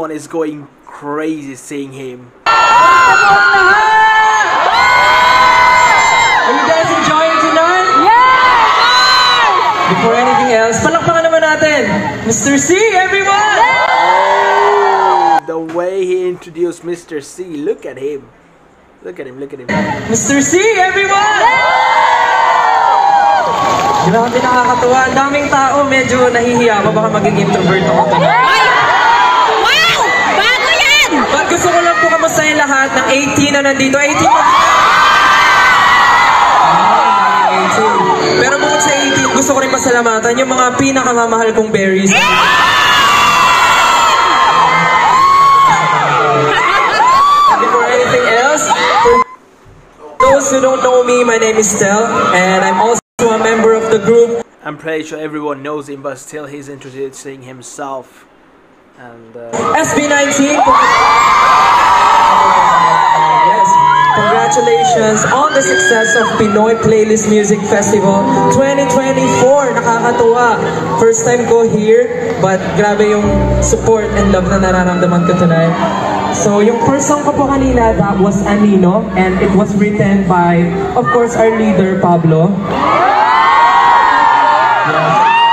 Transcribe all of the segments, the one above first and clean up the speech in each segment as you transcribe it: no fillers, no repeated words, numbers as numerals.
everyone is going crazy seeing him. Are you guys enjoying tonight? Yeah! Before anything else, palakpakan naman natin, Mr. C, everyone! Oh, the way he introduced Mr. C, look at him. Look at him, look at him. Mr. C, everyone! Grabe, nakakatuwa. Ang daming tao, medyo nahihiya pa. Baka maging introvert ako tonight. Wow! Bago yan! But gusto ko lang po kamustahin lahat ng 18 na nandito. 18 na Pero bukod sa 18, gusto ko rin pasalamatan yung mga pinakamamahal kong berries. Before anything else, for those who don't know me, my name is Stel, and I'm also a member of the group. I'm pretty sure everyone knows him, but still he's introducing himself. And SB19. Yes, congratulations on the success of Pinoy Playlist Music Festival 2024. Nakakatuwa. First time ko here, but grabe yung support and love na nararamdaman ko tonight. So, yung first song ko po kanina, that was Anino, and it was written by, of course, our leader, Pablo.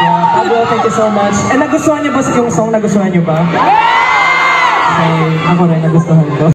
Yeah, Pablo, thank you so much. And nagustuhan niyo ba yung song? Nagustuhan niyo ba? Okay, ako rin, nagustuhan ko.